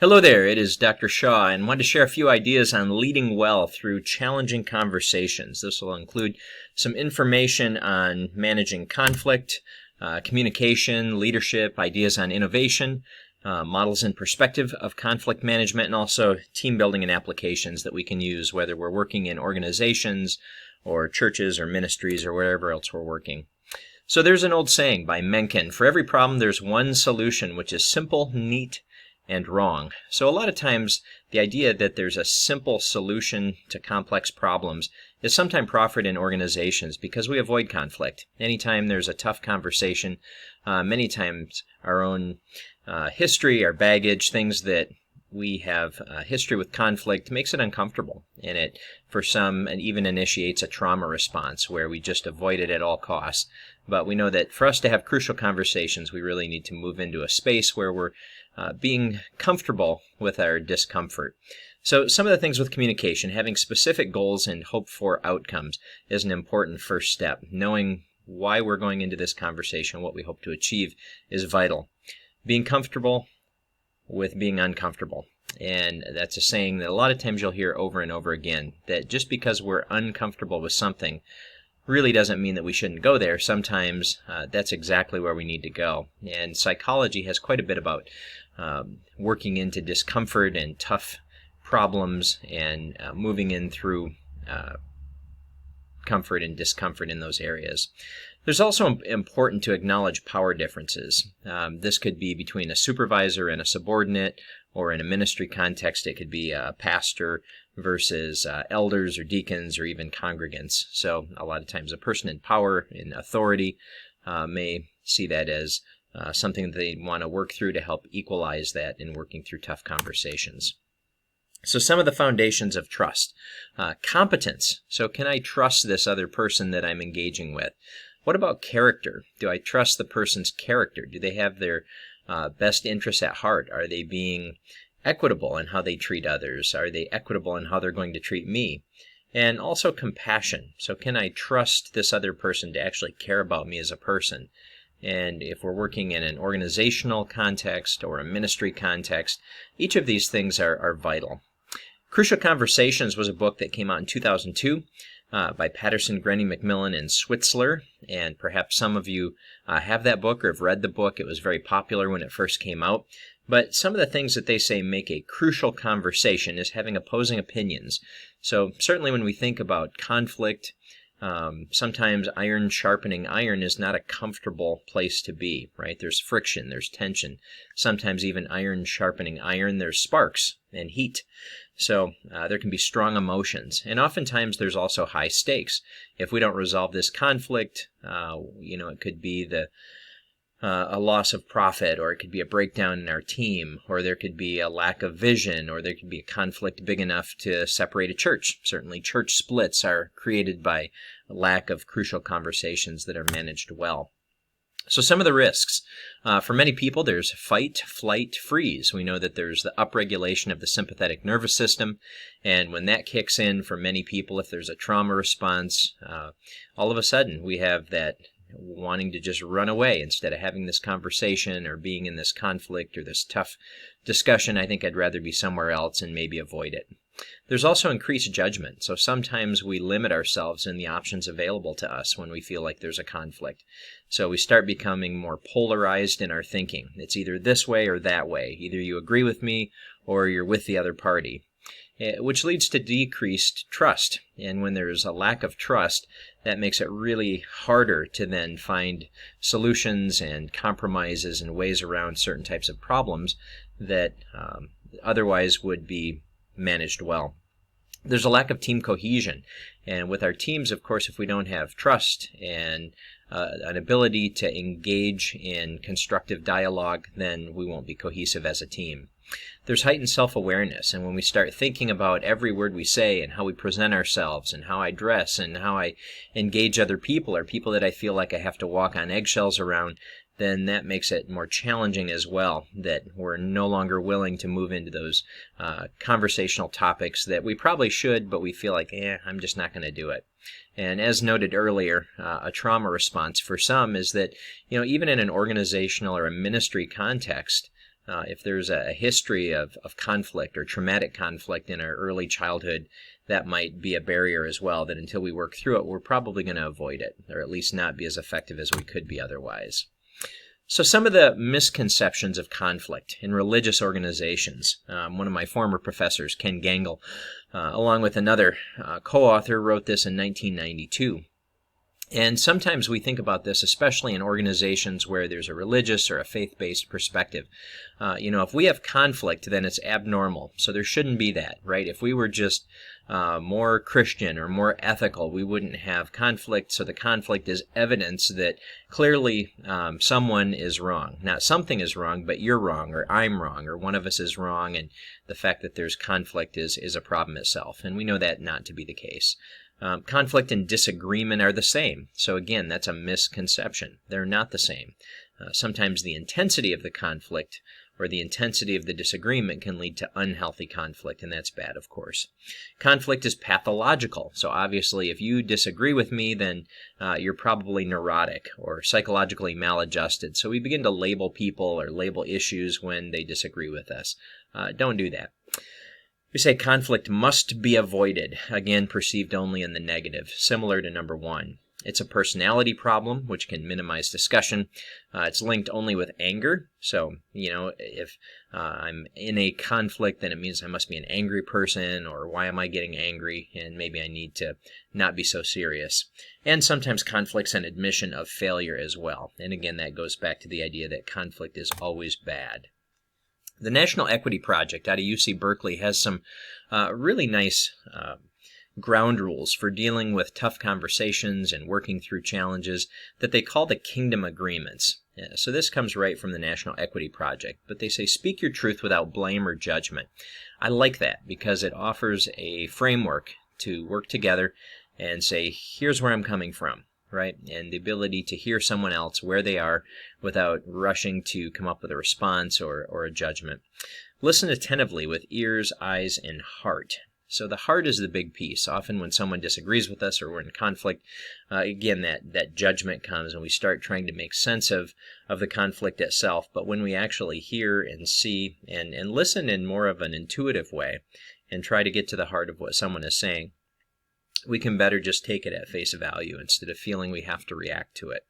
Hello there, it is Dr. Shaw, and wanted to share a few ideas on leading well through challenging conversations. This will include some information on managing conflict, communication, leadership, ideas on innovation, models and perspective of conflict management, and also team building and applications that we can use whether we're working in organizations or churches or ministries or wherever else we're working. So there's an old saying by Mencken: for every problem there's one solution, which is simple, neat, and wrong. So a lot of times the idea that there's a simple solution to complex problems is sometimes proffered in organizations because we avoid conflict. Anytime there's a tough conversation, many times our own history, our baggage, things that we have history with conflict makes it uncomfortable, and it, for some, it even initiates a trauma response where we just avoid it at all costs. But we know that for us to have crucial conversations, we really need to move into a space where we're being comfortable with our discomfort. So some of the things with communication, having specific goals and hope for outcomes is an important first step. Knowing why we're going into this conversation, what we hope to achieve, is vital. Being comfortable with being uncomfortable. And that's a saying that a lot of times you'll hear over and over again, that just because we're uncomfortable with something really doesn't mean that we shouldn't go there. Sometimes that's exactly where we need to go. And psychology has quite a bit about working into discomfort and tough problems and moving in through comfort and discomfort in those areas. There's also important to acknowledge power differences. This could be between a supervisor and a subordinate, or in a ministry context, it could be a pastor versus elders or deacons or even congregants. So a lot of times a person in power, in authority, may see that as something that they want to work through to help equalize that in working through tough conversations. So some of the foundations of trust. Competence. So can I trust this other person that I'm engaging with? What about character? Do I trust the person's character? Do they have their best interests at heart? Are they being equitable in how they treat others? Are they equitable in how they're going to treat me? And also compassion. So can I trust this other person to actually care about me as a person? And if we're working in an organizational context or a ministry context, each of these things are vital. Crucial Conversations was a book that came out in 2002 by Patterson, Grenny, McMillan, and Switzler. And perhaps some of you have that book or have read the book. It was very popular when it first came out. But some of the things that they say make a crucial conversation is having opposing opinions. So certainly when we think about conflict, sometimes iron sharpening iron is not a comfortable place to be, right? There's friction, there's tension. Sometimes even iron sharpening iron, there's sparks and heat. So there can be strong emotions, and oftentimes there's also high stakes. If we don't resolve this conflict, it could be a loss of profit, or it could be a breakdown in our team, or there could be a lack of vision, or there could be a conflict big enough to separate a church. Certainly church splits are created by a lack of crucial conversations that are managed well. So some of the risks. For many people, there's fight, flight, freeze. We know that there's the upregulation of the sympathetic nervous system, and when that kicks in for many people, if there's a trauma response, all of a sudden we have that wanting to just run away instead of having this conversation or being in this conflict or this tough discussion. I think I'd rather be somewhere else and maybe avoid it. There's also increased judgment. So sometimes we limit ourselves in the options available to us when we feel like there's a conflict. So we start becoming more polarized in our thinking. It's either this way or that way. Either you agree with me or you're with the other party, which leads to decreased trust. And when there's a lack of trust, that makes it really harder to then find solutions and compromises and ways around certain types of problems that otherwise would be managed well. There's a lack of team cohesion. And with our teams, of course, if we don't have trust and an ability to engage in constructive dialogue, then we won't be cohesive as a team. There's heightened self-awareness, and when we start thinking about every word we say and how we present ourselves and how I dress and how I engage other people or people that I feel like I have to walk on eggshells around, then that makes it more challenging as well, that we're no longer willing to move into those conversational topics that we probably should, but we feel like, I'm just not going to do it. And as noted earlier, a trauma response for some is that, even in an organizational or a ministry context, if there's a history of conflict or traumatic conflict in our early childhood, that might be a barrier as well, that until we work through it, we're probably going to avoid it, or at least not be as effective as we could be otherwise. So some of the misconceptions of conflict in religious organizations. One of my former professors, Ken Gangle, along with another co-author, wrote this in 1992. And sometimes we think about this, especially in organizations where there's a religious or a faith-based perspective. If we have conflict, then it's abnormal. So there shouldn't be that, right? If we were just more Christian or more ethical, we wouldn't have conflict. So the conflict is evidence that clearly someone is wrong. Not something is wrong, but you're wrong, or I'm wrong, or one of us is wrong, and the fact that there's conflict is a problem itself. And we know that not to be the case. Conflict and disagreement are the same. So again, that's a misconception. They're not the same. Sometimes the intensity of the conflict or the intensity of the disagreement can lead to unhealthy conflict, and that's bad, of course. Conflict is pathological. So obviously, if you disagree with me, then you're probably neurotic or psychologically maladjusted. So we begin to label people or label issues when they disagree with us. Don't do that. We say conflict must be avoided, again, perceived only in the negative, similar to number one. It's a personality problem, which can minimize discussion. It's linked only with anger. So, if I'm in a conflict, then it means I must be an angry person, or why am I getting angry? And maybe I need to not be so serious. And sometimes conflict's an admission of failure as well. And again, that goes back to the idea that conflict is always bad. The National Equity Project out of UC Berkeley has some really nice ground rules for dealing with tough conversations and working through challenges that they call the Kingdom Agreements. So this comes right from the National Equity Project, but they say speak your truth without blame or judgment. I like that because it offers a framework to work together and say, here's where I'm coming from. Right? And the ability to hear someone else where they are without rushing to come up with a response or a judgment. Listen attentively with ears, eyes, and heart. So the heart is the big piece. Often when someone disagrees with us or we're in conflict, again, that judgment comes and we start trying to make sense of the conflict itself. But when we actually hear and see and listen in more of an intuitive way and try to get to the heart of what someone is saying, we can better just take it at face value instead of feeling we have to react to it.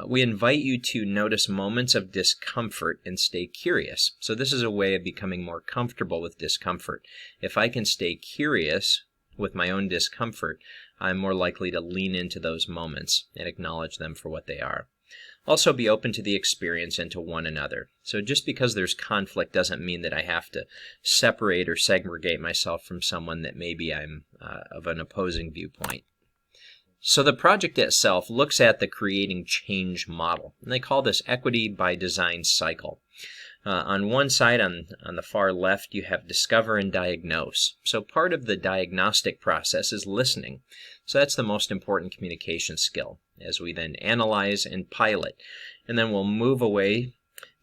We invite you to notice moments of discomfort and stay curious. So this is a way of becoming more comfortable with discomfort. If I can stay curious with my own discomfort, I'm more likely to lean into those moments and acknowledge them for what they are. Also, be open to the experience and to one another. So just because there's conflict doesn't mean that I have to separate or segregate myself from someone that maybe I'm of an opposing viewpoint. So the project itself looks at the creating change model, and they call this equity by design cycle. On one side, on the far left, you have discover and diagnose. So part of the diagnostic process is listening. So that's the most important communication skill, as we then analyze and pilot. And then we'll move away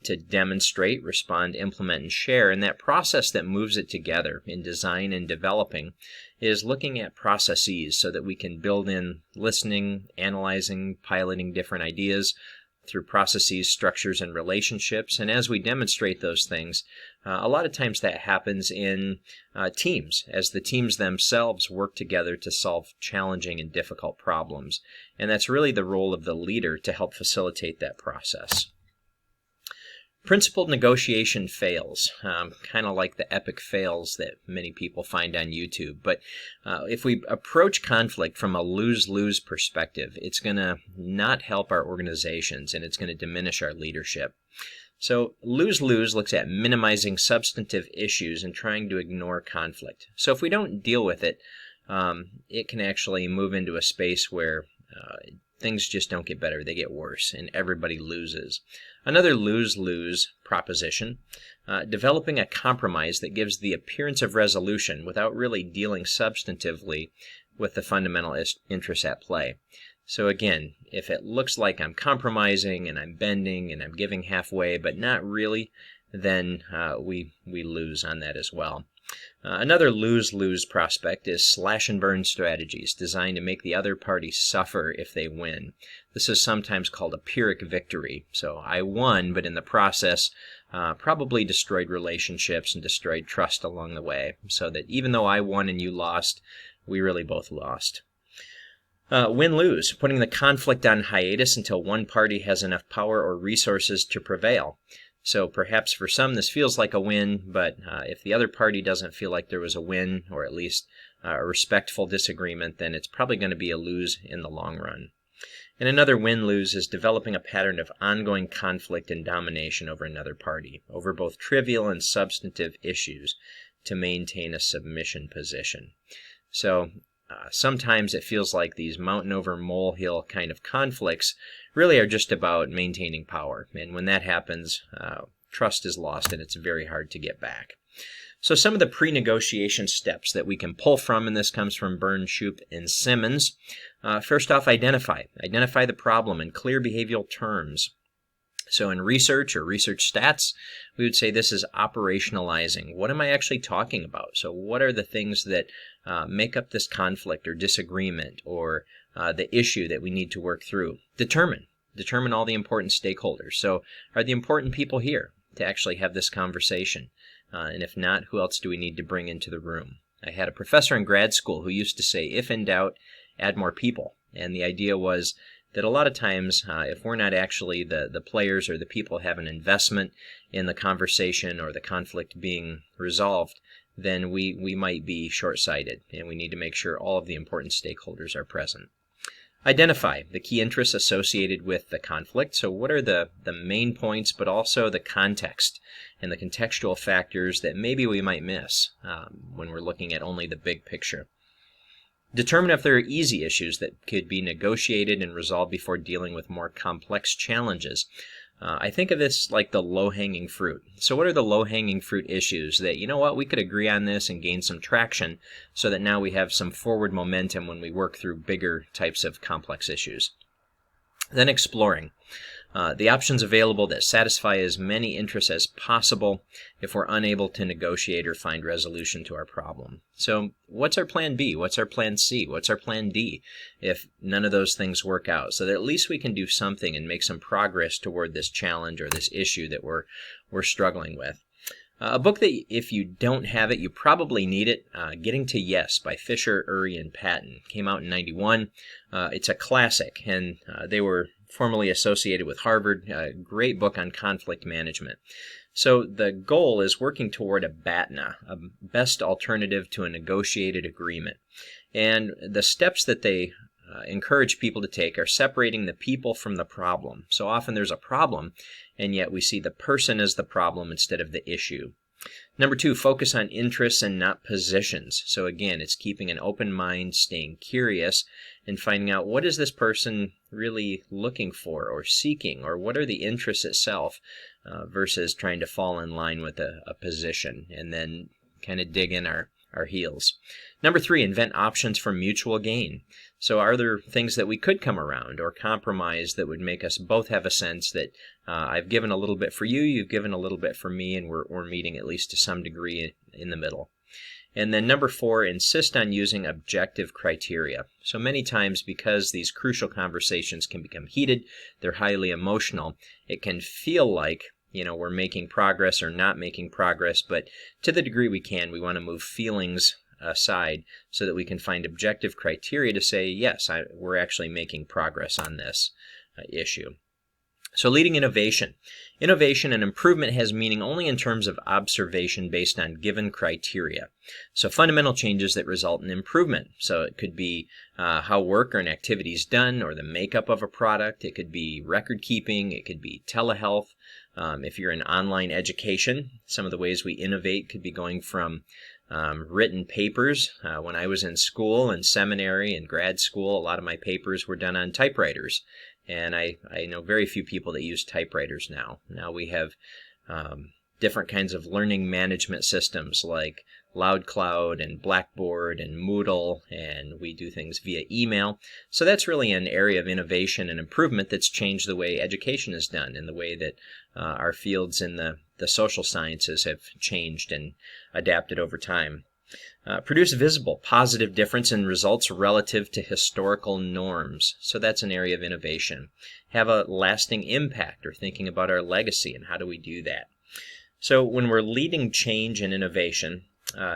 to demonstrate, respond, implement, and share. And that process that moves it together in design and developing is looking at processes so that we can build in listening, analyzing, piloting different ideas through processes, structures, and relationships. And as we demonstrate those things, a lot of times that happens in teams, as the teams themselves work together to solve challenging and difficult problems. And that's really the role of the leader to help facilitate that process. Principled negotiation fails, kind of like the epic fails that many people find on YouTube. But if we approach conflict from a lose-lose perspective, it's going to not help our organizations and it's going to diminish our leadership. So lose-lose looks at minimizing substantive issues and trying to ignore conflict. So if we don't deal with it, it can actually move into a space where things just don't get better, they get worse, and everybody loses. Another lose-lose proposition, developing a compromise that gives the appearance of resolution without really dealing substantively with the fundamental interests at play. So again, if it looks like I'm compromising and I'm bending and I'm giving halfway, but not really, then we lose on that as well. Another lose-lose prospect is slash and burn strategies designed to make the other party suffer if they win. This is sometimes called a Pyrrhic victory. So I won, but in the process probably destroyed relationships and destroyed trust along the way, so that even though I won and you lost, we really both lost. Win-lose, putting the conflict on hiatus until one party has enough power or resources to prevail. So perhaps for some this feels like a win, but if the other party doesn't feel like there was a win, or at least a respectful disagreement, then it's probably going to be a lose in the long run. And another win-lose is developing a pattern of ongoing conflict and domination over another party, over both trivial and substantive issues, to maintain a submission position. So sometimes it feels like these mountain over molehill kind of conflicts really are just about maintaining power. And when that happens, trust is lost and it's very hard to get back. So some of the pre-negotiation steps that we can pull from, and this comes from Burns, Shoup, and Simmons. First off, identify the problem in clear behavioral terms. So in research or research stats, we would say this is operationalizing. What am I actually talking about? So what are the things that make up this conflict or disagreement or the issue that we need to work through? Determine all the important stakeholders. So are the important people here to actually have this conversation? And if not, who else do we need to bring into the room? I had a professor in grad school who used to say, if in doubt, add more people. And the idea was that a lot of times, if we're not actually the players or the people have an investment in the conversation or the conflict being resolved, then we might be short-sighted, and we need to make sure all of the important stakeholders are present. Identify the key interests associated with the conflict. So what are the main points, but also the context and the contextual factors that maybe we might miss when we're looking at only the big picture. Determine if there are easy issues that could be negotiated and resolved before dealing with more complex challenges. I think of this like the low-hanging fruit. So what are the low-hanging fruit issues that, you know what, we could agree on this and gain some traction so that now we have some forward momentum when we work through bigger types of complex issues. Then exploring the options available that satisfy as many interests as possible if we're unable to negotiate or find resolution to our problem. So what's our plan B? What's our plan C? What's our plan D if none of those things work out? So that at least we can do something and make some progress toward this challenge or this issue that we're struggling with. A book that if you don't have it, you probably need it, Getting to Yes by Fisher, Ury, and Patton. Came out in '91. It's a classic, and they were formerly associated with Harvard. A great book on conflict management. So the goal is working toward a BATNA, a best alternative to a negotiated agreement. And the steps that they encourage people to take are separating the people from the problem. So often there's a problem, and yet we see the person as the problem instead of the issue. Number 2, focus on interests and not positions. So again, it's keeping an open mind, staying curious, and finding out what is this person really looking for or seeking, or what are the interests itself, versus trying to fall in line with a position and then kind of dig in our heels. Number 3, invent options for mutual gain. So are there things that we could come around or compromise that would make us both have a sense that I've given a little bit for you, you've given a little bit for me, and we're meeting at least to some degree in the middle. And then number 4, insist on using objective criteria. So many times, because these crucial conversations can become heated, they're highly emotional, it can feel like we're making progress or not making progress, but to the degree we can, we want to move feelings aside so that we can find objective criteria to say, yes, we're actually making progress on this issue. So leading innovation. Innovation and improvement has meaning only in terms of observation based on given criteria. So fundamental changes that result in improvement. So it could be how work or an activity is done, or the makeup of a product. It could be record keeping. It could be telehealth. If you're in online education, some of the ways we innovate could be going from written papers. When I was in school and seminary and grad school, a lot of my papers were done on typewriters. And I know very few people that use typewriters now. Now we have different kinds of learning management systems like LoudCloud and Blackboard and Moodle, and we do things via email. So that's really an area of innovation and improvement that's changed the way education is done and the way that our fields in the the social sciences have changed and adapted over time. Produce visible, positive difference in results relative to historical norms. So that's an area of innovation. Have a lasting impact, or thinking about our legacy and how do we do that. So when we're leading change and innovation,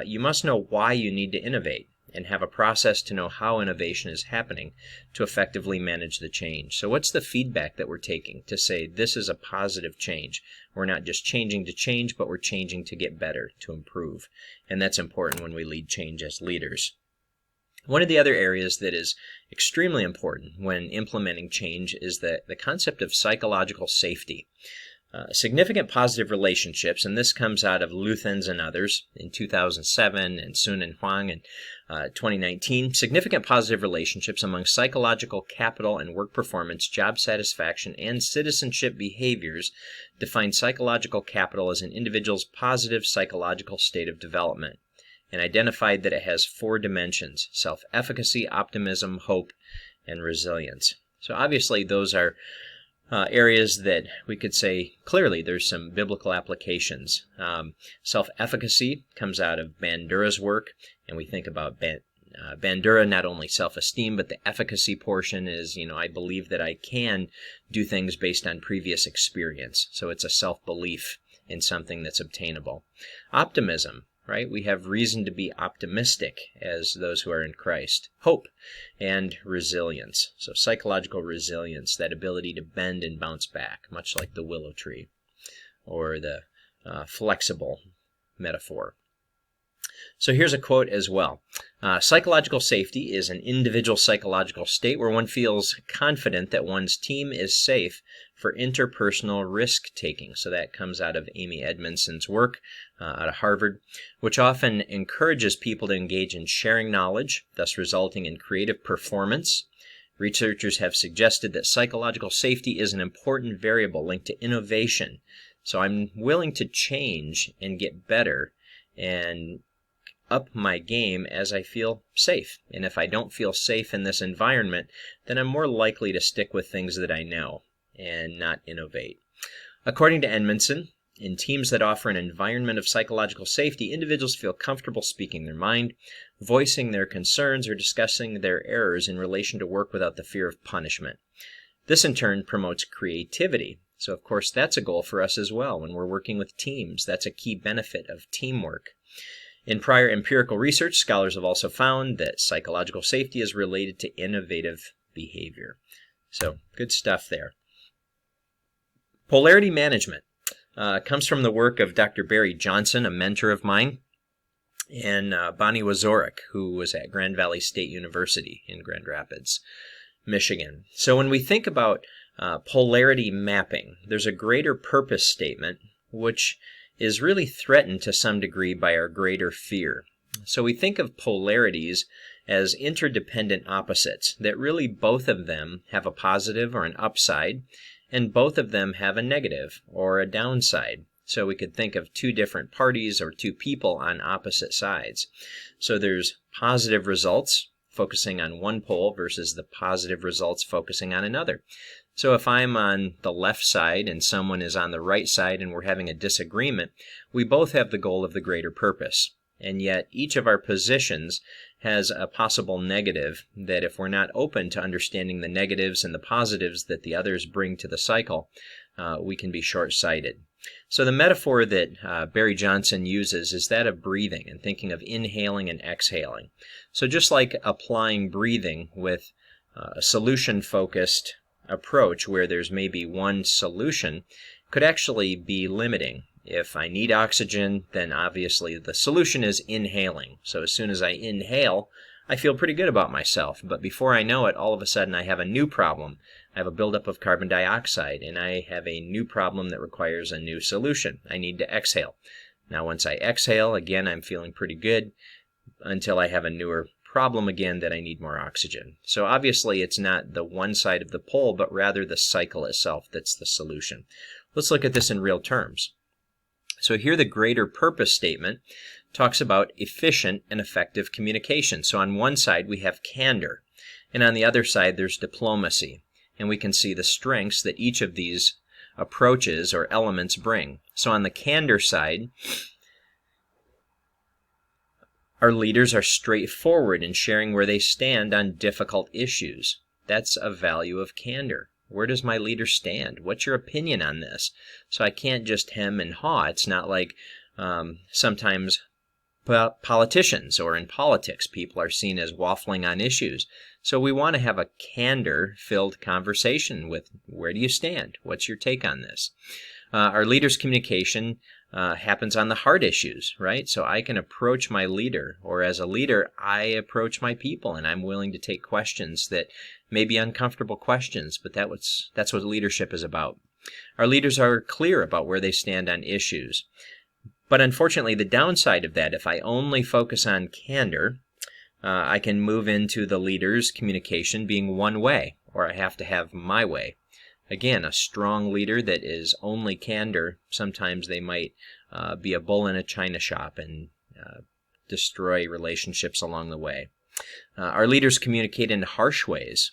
you must know why you need to innovate and have a process to know how innovation is happening to effectively manage the change. So what's the feedback that we're taking to say this is a positive change? We're not just changing to change, but we're changing to get better, to improve. And that's important when we lead change as leaders. One of the other areas that is extremely important when implementing change is the concept of psychological safety. Significant positive relationships, and this comes out of Luthens and others in 2007 and Sun and Huang in 2019. Significant positive relationships among psychological capital and work performance, job satisfaction, and citizenship behaviors define psychological capital as an individual's positive psychological state of development, and identified that it has 4 dimensions: self-efficacy, optimism, hope, and resilience. So obviously those are areas that we could say clearly there's some biblical applications. Self-efficacy comes out of Bandura's work, and we think about Bandura, not only self-esteem, but the efficacy portion is, I believe that I can do things based on previous experience. So it's a self-belief in something that's obtainable. Optimism, right? We have reason to be optimistic as those who are in Christ. Hope and resilience. So psychological resilience, that ability to bend and bounce back, much like the willow tree or the flexible metaphor. So here's a quote as well. Psychological safety is an individual psychological state where one feels confident that one's team is safe for interpersonal risk-taking. So that comes out of Amy Edmondson's work out of Harvard, which often encourages people to engage in sharing knowledge, thus resulting in creative performance. Researchers have suggested that psychological safety is an important variable linked to innovation. So I'm willing to change and get better and up my game as I feel safe. And if I don't feel safe in this environment, then I'm more likely to stick with things that I know and not innovate. According to Edmondson, in teams that offer an environment of psychological safety, individuals feel comfortable speaking their mind, voicing their concerns, or discussing their errors in relation to work without the fear of punishment. This in turn promotes creativity. So of course that's a goal for us as well when we're working with teams. That's a key benefit of teamwork. In prior empirical research, scholars have also found that psychological safety is related to innovative behavior. So, good stuff there. Polarity management comes from the work of Dr. Barry Johnson, a mentor of mine, and Bonnie Wazorek, who was at Grand Valley State University in Grand Rapids, Michigan. So when we think about polarity mapping, there's a greater purpose statement, which is really threatened to some degree by our greater fear. So we think of polarities as interdependent opposites, that really both of them have a positive or an upside, and both of them have a negative or a downside. So we could think of 2 different parties or 2 people on opposite sides. So there's positive results focusing on one pole versus the positive results focusing on another. So if I'm on the left side and someone is on the right side and we're having a disagreement, we both have the goal of the greater purpose. And yet each of our positions has a possible negative that if we're not open to understanding the negatives and the positives that the others bring to the cycle, we can be short-sighted. So the metaphor that Barry Johnson uses is that of breathing and thinking of inhaling and exhaling. So just like applying breathing with a solution-focused approach where there's maybe one solution could actually be limiting. If I need oxygen, then obviously the solution is inhaling. So as soon as I inhale, I feel pretty good about myself. But before I know it, all of a sudden I have a new problem. I have a buildup of carbon dioxide, and I have a new problem that requires a new solution. I need to exhale. Now once I exhale, again, I'm feeling pretty good until I have a newer problem again that I need more oxygen. So obviously it's not the one side of the pole, but rather the cycle itself that's the solution. Let's look at this in real terms. So here the greater purpose statement talks about efficient and effective communication. So on one side we have candor, and on the other side there's diplomacy. And we can see the strengths that each of these approaches or elements bring. So on the candor side, our leaders are straightforward in sharing where they stand on difficult issues. That's a value of candor. Where does my leader stand? What's your opinion on this? So I can't just hem and haw. It's not like sometimes politicians or in politics, people are seen as waffling on issues. So we want to have a candor-filled conversation with where do you stand? What's your take on this? Our leader's communication happens on the hard issues, right? So I can approach my leader, or as a leader, I approach my people, and I'm willing to take questions that may be uncomfortable questions, but that's what leadership is about. Our leaders are clear about where they stand on issues. But unfortunately, the downside of that, if I only focus on candor, I can move into the leader's communication being one way, or I have to have my way. Again, a strong leader that is only candor, sometimes they might be a bull in a china shop and destroy relationships along the way. Our leaders communicate in harsh ways,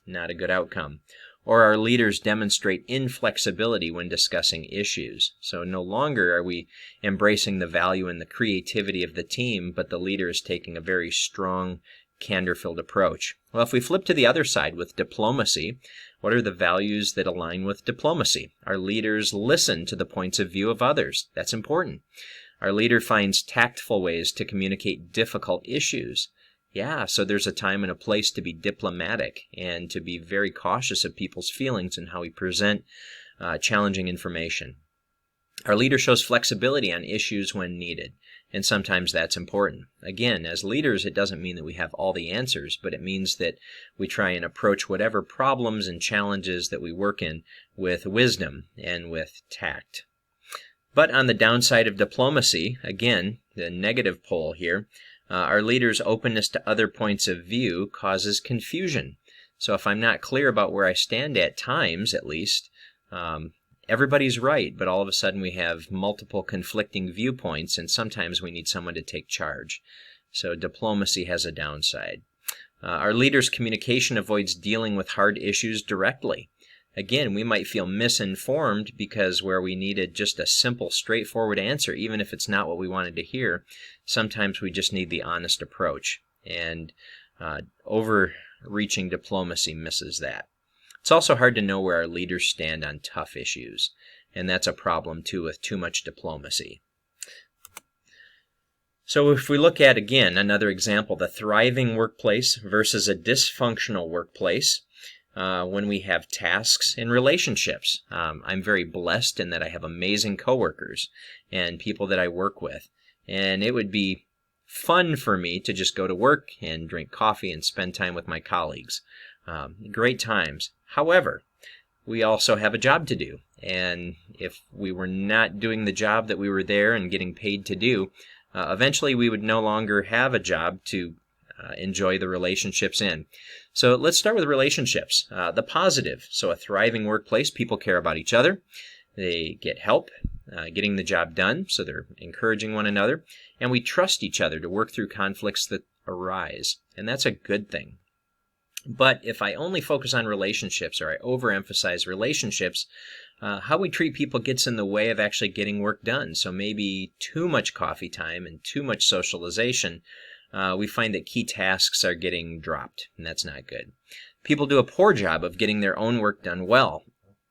not a good outcome. Or our leaders demonstrate inflexibility when discussing issues. So no longer are we embracing the value and the creativity of the team, but the leader is taking a very strong, candor-filled approach. Well, if we flip to the other side with diplomacy, what are the values that align with diplomacy? Our leaders listen to the points of view of others. That's important. Our leader finds tactful ways to communicate difficult issues. Yeah, so there's a time and a place to be diplomatic and to be very cautious of people's feelings and how we present challenging information. Our leader shows flexibility on issues when needed, and sometimes that's important. Again, as leaders, it doesn't mean that we have all the answers, but it means that we try and approach whatever problems and challenges that we work in with wisdom and with tact. But on the downside of diplomacy, again, the negative pole here, our leaders' openness to other points of view causes confusion. So if I'm not clear about where I stand at times, at least, everybody's right, but all of a sudden we have multiple conflicting viewpoints, and sometimes we need someone to take charge. So diplomacy has a downside. Our leaders' communication avoids dealing with hard issues directly. Again, we might feel misinformed because where we needed just a simple, straightforward answer, even if it's not what we wanted to hear, sometimes we just need the honest approach. And overreaching diplomacy misses that. It's also hard to know where our leaders stand on tough issues, and that's a problem too with too much diplomacy. So if we look at, again, another example, the thriving workplace versus a dysfunctional workplace, when we have tasks and relationships. I'm very blessed in that I have amazing coworkers and people that I work with. And it would be fun for me to just go to work and drink coffee and spend time with my colleagues. Great times. However, we also have a job to do. And if we were not doing the job that we were there and getting paid to do, eventually we would no longer have a job to enjoy the relationships in. So let's start with relationships. The positive. So a thriving workplace, people care about each other. They get help getting the job done, so they're encouraging one another. And we trust each other to work through conflicts that arise. And that's a good thing. But if I only focus on relationships or I overemphasize relationships, how we treat people gets in the way of actually getting work done. So maybe too much coffee time and too much socialization, we find that key tasks are getting dropped, and that's not good. People do a poor job of getting their own work done well,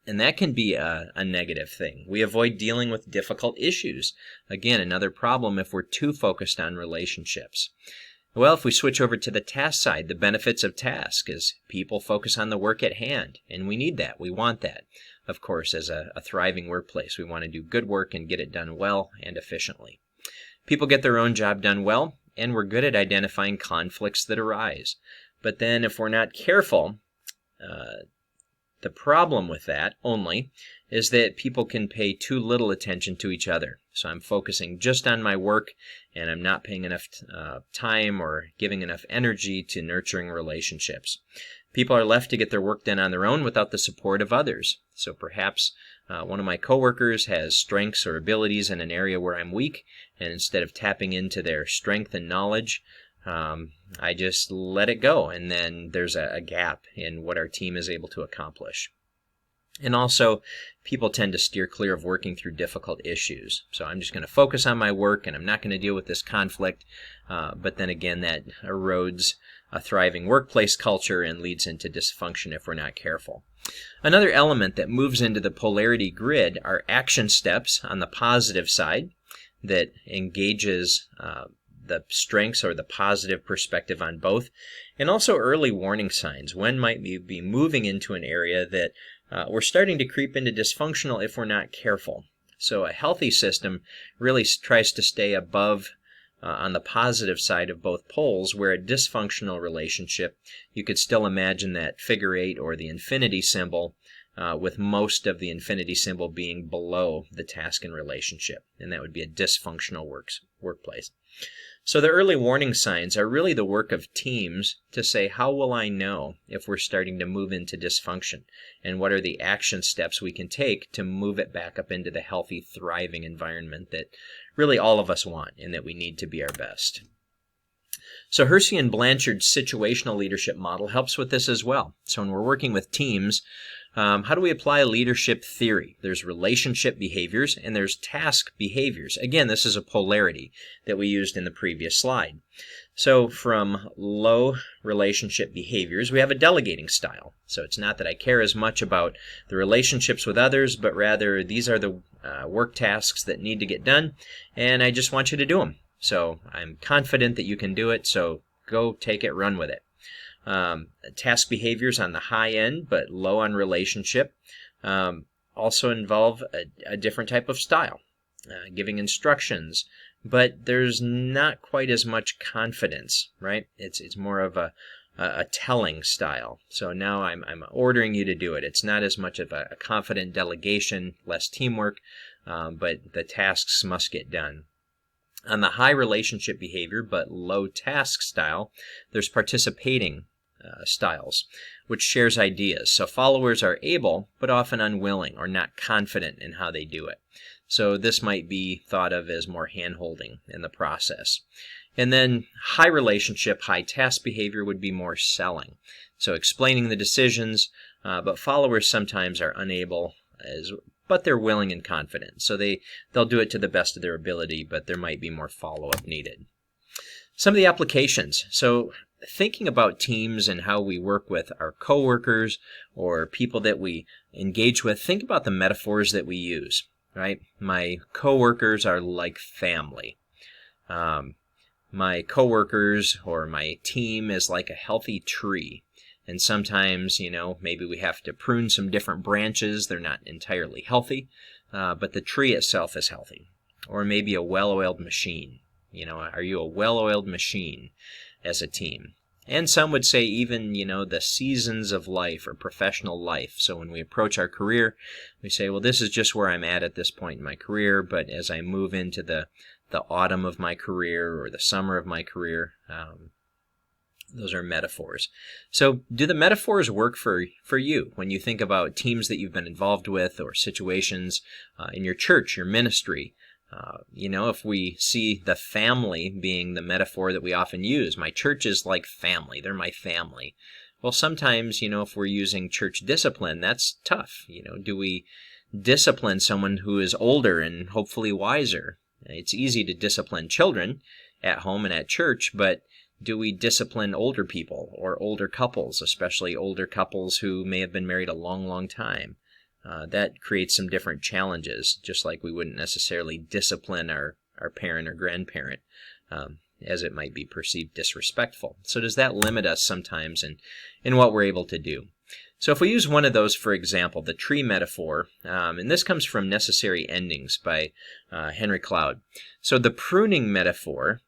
and that can be a negative thing. We avoid dealing with difficult issues. Again, another problem if we're too focused on relationships. Well, if we switch over to the task side, the benefits of task is people focus on the work at hand, and we need that. We want that. Of course, as a thriving workplace, we want to do good work and get it done well and efficiently. People get their own job done well, and we're good at identifying conflicts that arise. But then if we're not careful, the problem with that only is that people can pay too little attention to each other. So I'm focusing just on my work, and I'm not paying enough time or giving enough energy to nurturing relationships. People are left to get their work done on their own without the support of others. So perhaps one of my coworkers has strengths or abilities in an area where I'm weak, and instead of tapping into their strength and knowledge, I just let it go, and then there's a gap in what our team is able to accomplish. And also, people tend to steer clear of working through difficult issues. So I'm just going to focus on my work and I'm not going to deal with this conflict. But then again, that erodes a thriving workplace culture and leads into dysfunction if we're not careful. Another element that moves into the polarity grid are action steps on the positive side that engages the strengths or the positive perspective on both, and also early warning signs. When might we be moving into an area that we're starting to creep into dysfunctional if we're not careful? So a healthy system really tries to stay above on the positive side of both poles, where a dysfunctional relationship, you could still imagine that figure 8 or the infinity symbol, with most of the infinity symbol being below the task and relationship, and that would be a dysfunctional workplace. So the early warning signs are really the work of teams to say, how will I know if we're starting to move into dysfunction? And what are the action steps we can take to move it back up into the healthy, thriving environment that really all of us want and that we need to be our best? So Hersey and Blanchard's situational leadership model helps with this as well. So when we're working with teams, how do we apply leadership theory? There's relationship behaviors and there's task behaviors. Again, this is a polarity that we used in the previous slide. So from low relationship behaviors, we have a delegating style. So it's not that I care as much about the relationships with others, but rather these are the work tasks that need to get done, and I just want you to do them. So I'm confident that you can do it, so go take it, run with it. Task behaviors on the high end, but low on relationship, also involve a different type of style, giving instructions, but there's not quite as much confidence, right? It's more of a telling style. So now I'm ordering you to do it. It's not as much of a confident delegation, less teamwork, but the tasks must get done. On the high relationship behavior but low task style, there's participating styles, which shares ideas. So followers are able, but often unwilling or not confident in how they do it. So this might be thought of as more hand-holding in the process. And then high relationship, high task behavior would be more selling. So explaining the decisions, but followers sometimes are unable, but they're willing and confident. So they'll do it to the best of their ability, but there might be more follow-up needed. Some of the applications. So thinking about teams and how we work with our coworkers or people that we engage with, think about the metaphors that we use, right? My coworkers are like family. My coworkers or my team is like a healthy tree. And sometimes, maybe we have to prune some different branches. They're not entirely healthy, but the tree itself is healthy. Or maybe a well-oiled machine. Are you a well-oiled machine as a team? And some would say even, the seasons of life or professional life. So when we approach our career, we say, well, this is just where I'm at this point in my career, but as I move into the autumn of my career or the summer of my career, those are metaphors. So do the metaphors work for you when you think about teams that you've been involved with or situations in your church, your ministry? If we see the family being the metaphor that we often use, my church is like family, they're my family. Well, sometimes, if we're using church discipline, that's tough. Do we discipline someone who is older and hopefully wiser? It's easy to discipline children at home and at church, but do we discipline older people or older couples, especially older couples who may have been married a long, long time? That creates some different challenges, just like we wouldn't necessarily discipline our parent or grandparent, as it might be perceived disrespectful. So does that limit us sometimes in what we're able to do? So if we use one of those, for example, the tree metaphor, and this comes from Necessary Endings by Henry Cloud. So the pruning metaphor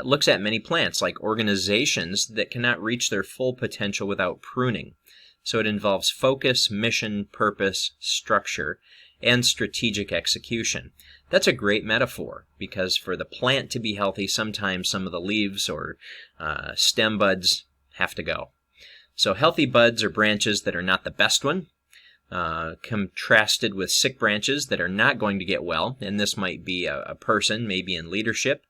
looks at many plants, like organizations that cannot reach their full potential without pruning. So it involves focus, mission, purpose, structure, and strategic execution. That's a great metaphor because for the plant to be healthy, sometimes some of the leaves or stem buds have to go. So healthy buds or branches that are not the best one, contrasted with sick branches that are not going to get well, and this might be a person, maybe in leadership,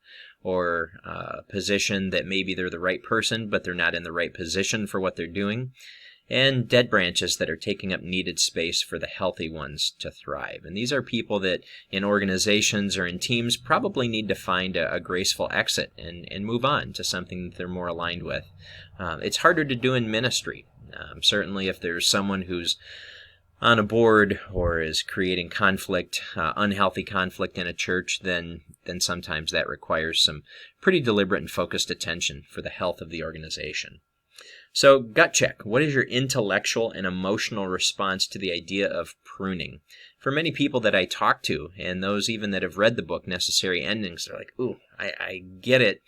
or a position that maybe they're the right person, but they're not in the right position for what they're doing. and dead branches that are taking up needed space for the healthy ones to thrive. And these are people that in organizations or in teams probably need to find a graceful exit and move on to something that they're more aligned with. It's harder to do in ministry. Certainly if there's someone who's on a board or is creating conflict, unhealthy conflict in a church, then sometimes that requires some pretty deliberate and focused attention for the health of the organization. So gut check. What is your intellectual and emotional response to the idea of pruning? For many people that I talk to, and those even that have read the book Necessary Endings, they're like, ooh, I get it.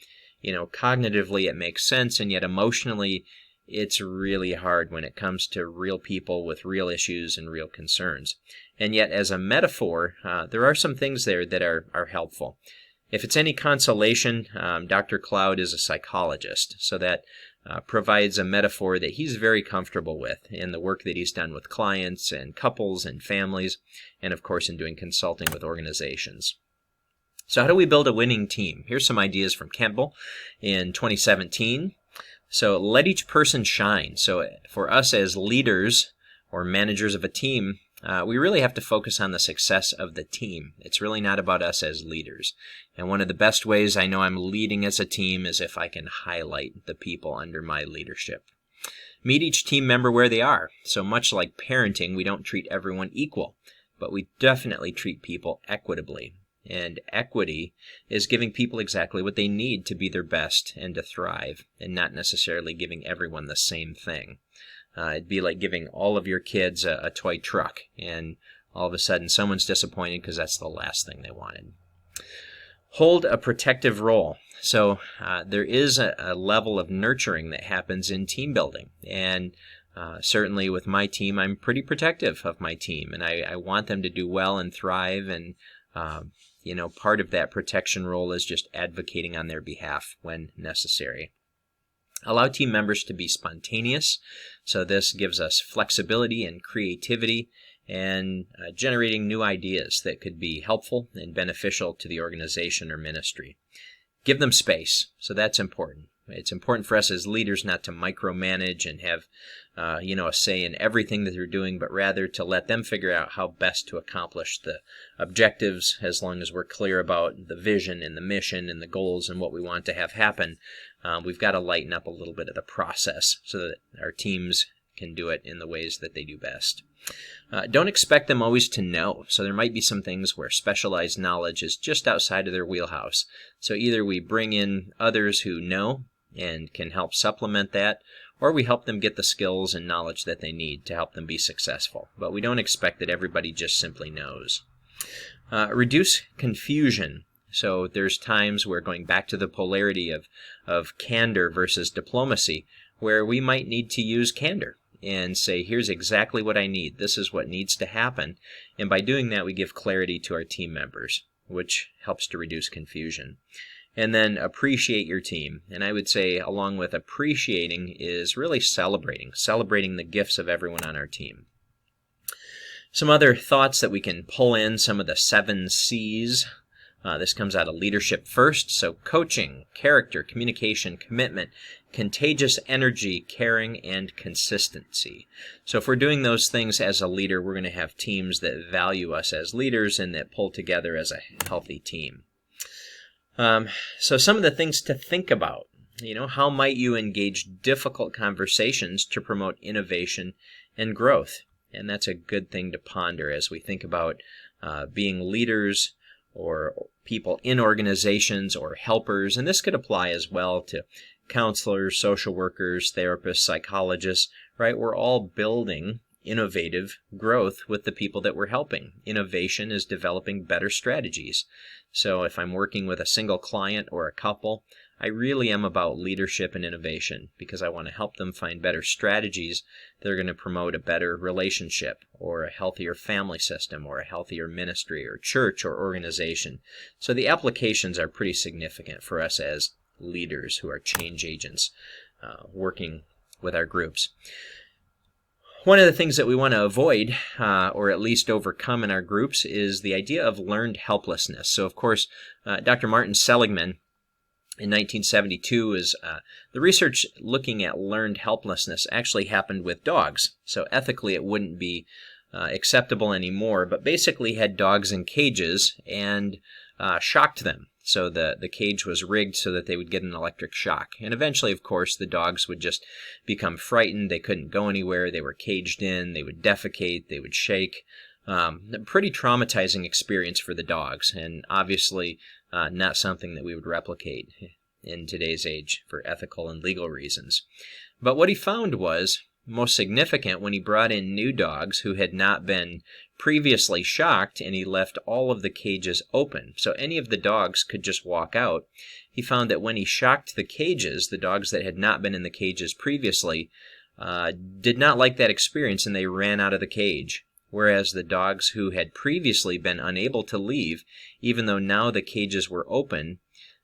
Cognitively it makes sense, and yet emotionally it's really hard when it comes to real people with real issues and real concerns. And yet as a metaphor, there are some things there that are helpful. If it's any consolation, Dr. Cloud is a psychologist, so that provides a metaphor that he's very comfortable with in the work that he's done with clients and couples and families, and of course in doing consulting with organizations. So how do we build a winning team? Here's some ideas from Campbell in 2017. So let each person shine. So for us as leaders or managers of a team, we really have to focus on the success of the team. It's really not about us as leaders. And one of the best ways I know I'm leading as a team is if I can highlight the people under my leadership. Meet each team member where they are. So much like parenting, we don't treat everyone equal, but we definitely treat people equitably. And equity is giving people exactly what they need to be their best and to thrive, and not necessarily giving everyone the same thing. It'd be like giving all of your kids a toy truck, and all of a sudden someone's disappointed because that's the last thing they wanted. Hold a protective role. So there is a level of nurturing that happens in team building, and certainly with my team, I'm pretty protective of my team, and I want them to do well and thrive, and part of that protection role is just advocating on their behalf when necessary. Allow team members to be spontaneous, so this gives us flexibility and creativity and generating new ideas that could be helpful and beneficial to the organization or ministry. Give them space, so that's important. It's important for us as leaders not to micromanage and have a say in everything that they're doing, but rather to let them figure out how best to accomplish the objectives, as long as we're clear about the vision and the mission and the goals and what we want to have happen. We've got to lighten up a little bit of the process so that our teams can do it in the ways that they do best. Don't expect them always to know. So there might be some things where specialized knowledge is just outside of their wheelhouse. So either we bring in others who know and can help supplement that, or we help them get the skills and knowledge that they need to help them be successful. But we don't expect that everybody just simply knows. Reduce confusion. So there's times where, going back to the polarity of candor versus diplomacy, where we might need to use candor and say, here's exactly what I need. This is what needs to happen. And by doing that, we give clarity to our team members, which helps to reduce confusion. And then appreciate your team. And I would say along with appreciating is really celebrating the gifts of everyone on our team. Some other thoughts that we can pull in, some of the 7 C's. This comes out of Leadership First. So coaching, character, communication, commitment, contagious energy, caring, and consistency. So if we're doing those things as a leader, we're going to have teams that value us as leaders and that pull together as a healthy team. So some of the things to think about, how might you engage difficult conversations to promote innovation and growth? And that's a good thing to ponder as we think about being leaders or people in organizations or helpers. And this could apply as well to counselors, social workers, therapists, psychologists, right? We're all building innovative growth with the people that we're helping. Innovation is developing better strategies. So if I'm working with a single client or a couple, I really am about leadership and innovation because I want to help them find better strategies that are going to promote a better relationship or a healthier family system or a healthier ministry or church or organization. So the applications are pretty significant for us as leaders who are change agents working with our groups. One of the things that we want to avoid, or at least overcome in our groups, is the idea of learned helplessness. So, of course, Dr. Martin Seligman in 1972 is the research looking at learned helplessness actually happened with dogs. So ethically it wouldn't be acceptable anymore, but basically had dogs in cages and shocked them. So the cage was rigged so that they would get an electric shock. And eventually, of course, the dogs would just become frightened. They couldn't go anywhere. They were caged in. They would defecate. They would shake. A pretty traumatizing experience for the dogs, and obviously not something that we would replicate in today's age for ethical and legal reasons. But what he found was most significant when he brought in new dogs who had not been previously shocked, and he left all of the cages open, so any of the dogs could just walk out. He found that when he shocked the cages, the dogs that had not been in the cages previously did not like that experience, and they ran out of the cage. Whereas the dogs who had previously been unable to leave, even though now the cages were open,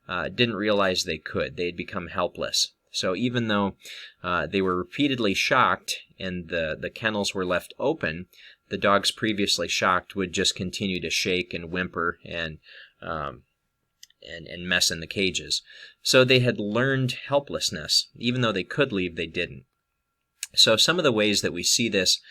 didn't realize they could. They had become helpless. So even though they were repeatedly shocked and the kennels were left open, the dogs previously shocked would just continue to shake and whimper and mess in the cages. So they had learned helplessness. Even though they could leave, they didn't. So some of the ways that we see this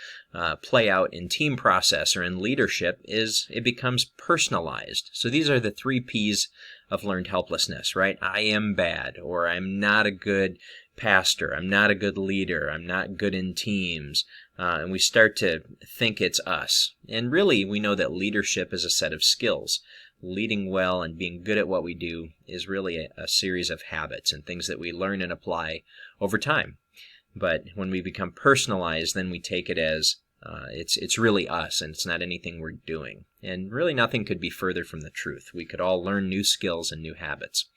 play out in team process or in leadership is it becomes personalized. So these are the 3 P's of learned helplessness, right? I am bad, or I'm not a good pastor, I'm not a good leader, I'm not good in teams, and we start to think it's us. And really, we know that leadership is a set of skills. Leading well and being good at what we do is really a series of habits and things that we learn and apply over time. But when we become personalized, then we take it as it's really us, and it's not anything we're doing. And really nothing could be further from the truth. We could all learn new skills and new habits.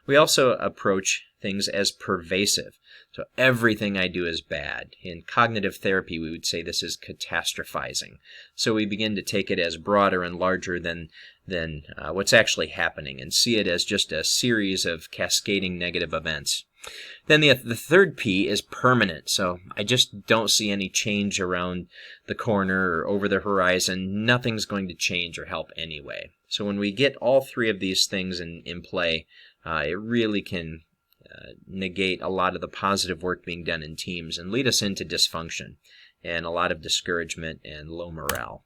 We also approach things as pervasive. So everything I do is bad. In cognitive therapy, we would say this is catastrophizing. So we begin to take it as broader and larger than what's actually happening, and see it as just a series of cascading negative events. Then the 3rd P is permanent. So I just don't see any change around the corner or over the horizon. Nothing's going to change or help anyway. So when we get all 3 of these things in play, it really can negate a lot of the positive work being done in teams and lead us into dysfunction and a lot of discouragement and low morale.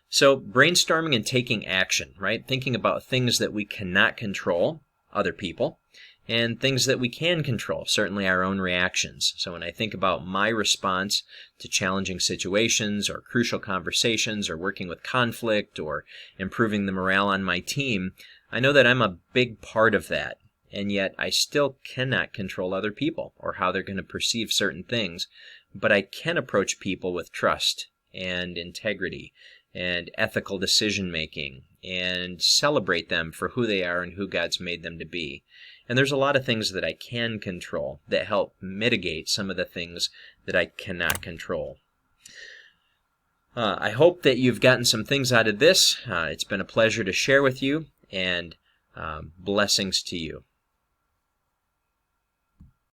So brainstorming and taking action, right? Thinking about things that we cannot control, other people, and things that we can control, certainly our own reactions. So when I think about my response to challenging situations or crucial conversations or working with conflict or improving the morale on my team, I know that I'm a big part of that. And yet I still cannot control other people or how they're going to perceive certain things. But I can approach people with trust and integrity and ethical decision making and celebrate them for who they are and who God's made them to be. And there's a lot of things that I can control that help mitigate some of the things that I cannot control. I hope that you've gotten some things out of this. It's been a pleasure to share with you, and blessings to you.